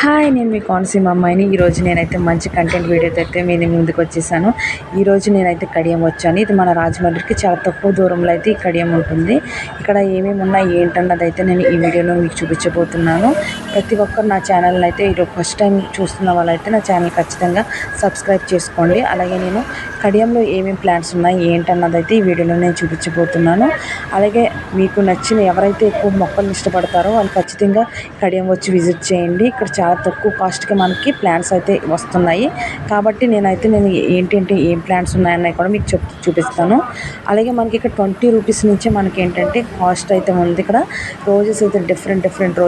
Hi, నేను మీ కోనసీమ అమ్మాయిని. ఈరోజు నేనైతే మంచి కంటెంట్ వీడియోతో అయితే మీ ముందుకు వచ్చేసాను. ఈరోజు నేనైతే కడియం వచ్చాను. ఇది మన రాజమండ్రికి చాలా తక్కువ దూరంలో అయితే ఈ కడియం ఉంటుంది. ఇక్కడ ఏమేమి ఉన్నాయి ఏంటన్నది అయితే నేను ఈ వీడియోలో మీకు చూపించబోతున్నాను. ప్రతి ఒక్కరు నా ఛానల్ని అయితే ఈరోజు ఫస్ట్ టైం చూస్తున్న వాళ్ళైతే నా ఛానల్ ఖచ్చితంగా సబ్స్క్రైబ్ చేసుకోండి. అలాగే నేను కడియంలో ఏమేమి ప్లాంట్స్ ఉన్నాయి ఏంటన్నది అయితే ఈ వీడియోలో నేను చూపించబోతున్నాను. అలాగే మీకు నచ్చిన ఎవరైతే ఎక్కువ మొక్కలను ఇష్టపడతారో వాళ్ళు ఖచ్చితంగా కడియం వచ్చి విజిట్ చేయండి. ఇక్కడ చాలా తక్కువ కాస్ట్కి మనకి ప్లాంట్స్ అయితే వస్తున్నాయి. కాబట్టి నేను ఏంటంటే ఏం ప్లాంట్స్ ఉన్నాయన్నాయి కూడా మీకు చూపిస్తాను. అలాగే మనకి ఇక్కడ 20 రూపీస్ నుంచే మనకి ఏంటంటే కాస్ట్ అయితే ఉంది. ఇక్కడ రోజెస్ అయితే డిఫరెంట్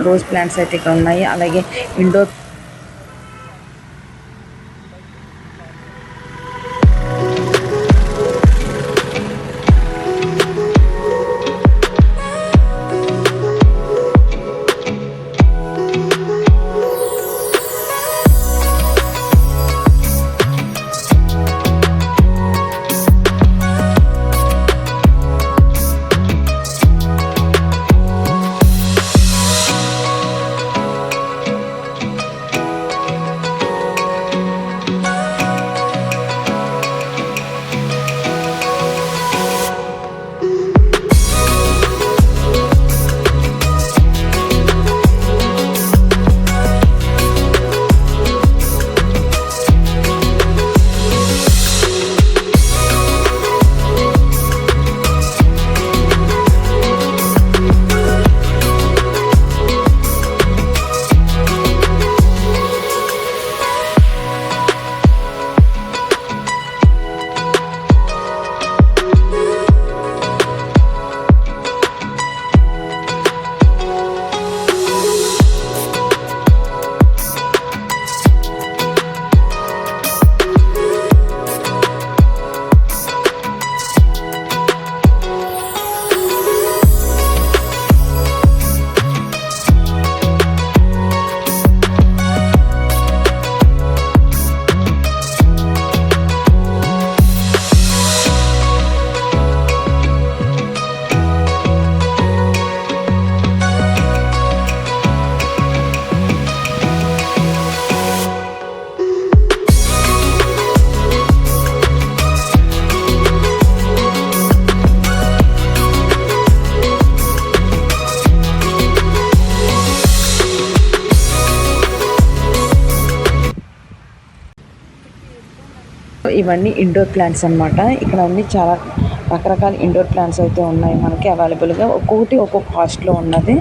రోజ్ ప్లాంట్స్ అయితే ఇక్కడ ఉన్నాయి. అలాగే ఇండోర్ ఇవన్నీ ఇండోర్ ప్లాంట్స్ అన్నమాట. ఇక్కడ అన్ని చాలా రకరకాల ఇండోర్ ప్లాంట్స్ అయితే ఉన్నాయి మనకి అవైలబుల్గా. ఒక్కొక్కటి ఒక్కొక్క కాస్ట్లో ఉన్నది.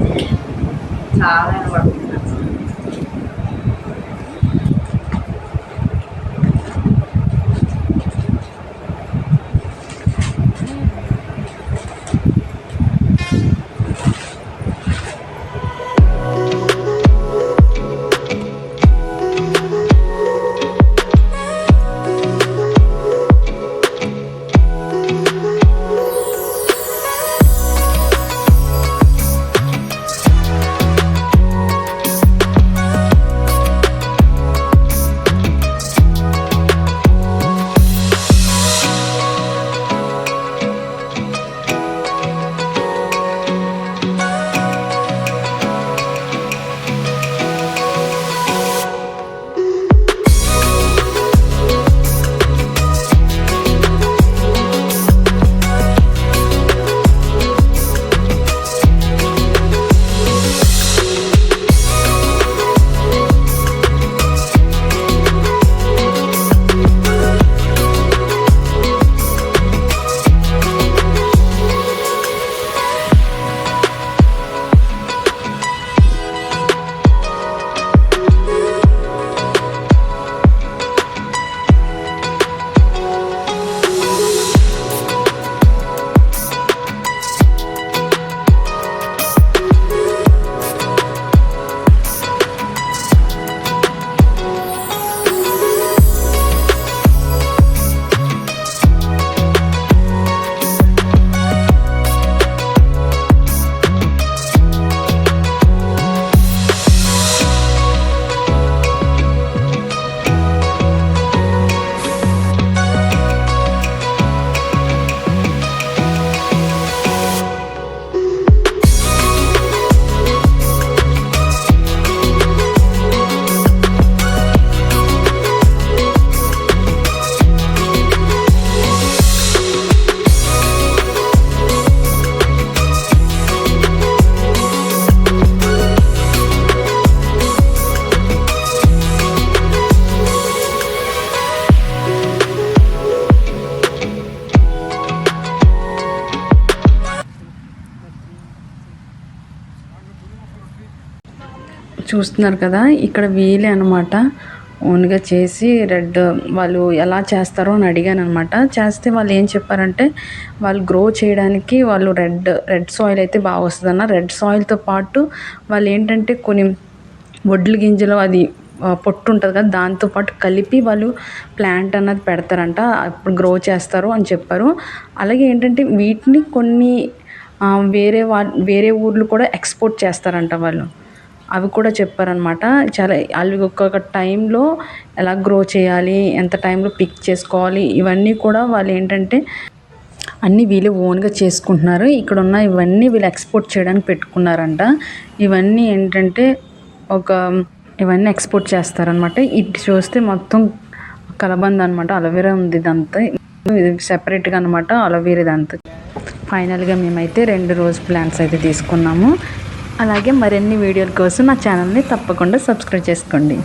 చూస్తున్నారు కదా, ఇక్కడ వీలే అనమాట ఓన్గా చేసి రెడ్ వాళ్ళు ఎలా చేస్తారో అని అడిగాను అనమాట. చేస్తే వాళ్ళు ఏం చెప్పారంటే వాళ్ళు గ్రో చేయడానికి వాళ్ళు రెడ్ సాయిల్ అయితే బాగా వస్తుందన్న. రెడ్ సాయిల్తో పాటు వాళ్ళు ఏంటంటే కొన్ని వడ్ల గింజలు అది పొట్టు ఉంటుంది కదా, దాంతోపాటు కలిపి వాళ్ళు ప్లాంట్ అన్నది పెడతారంట, అప్పుడు గ్రో చేస్తారు అని చెప్పారు. అలాగే ఏంటంటే వీటిని కొన్ని వేరే ఊర్లు కూడా ఎక్స్పోర్ట్ చేస్తారంట వాళ్ళు, అవి కూడా చెప్పారనమాట. చాలా వాళ్ళు ఒక్కొక్క టైంలో ఎలా గ్రో చేయాలి, ఎంత టైంలో పిక్ చేసుకోవాలి, ఇవన్నీ కూడా వాళ్ళు ఏంటంటే అన్నీ వీళ్ళే ఓన్గా చేసుకుంటున్నారు. ఇక్కడ ఉన్న ఇవన్నీ వీళ్ళు ఎక్స్పోర్ట్ చేయడానికి పెట్టుకున్నారంట. ఇవన్నీ ఏంటంటే ఇవన్నీ ఎక్స్పోర్ట్ చేస్తారనమాట. ఇది చూస్తే మొత్తం కలబంద అనమాట, అలోవెరా ఉంది ఇదంతా, ఇది సెపరేట్గా అనమాట అలోవెరా ఇదంతా. ఫైనల్గా మేమైతే 2 రోజ్ ప్లాంట్స్ అయితే తీసుకున్నాము. అలాగే మరిన్ని వీడియోల కోసం నా ఛానల్ని తప్పకుండా సబ్స్క్రైబ్ చేసుకోండి.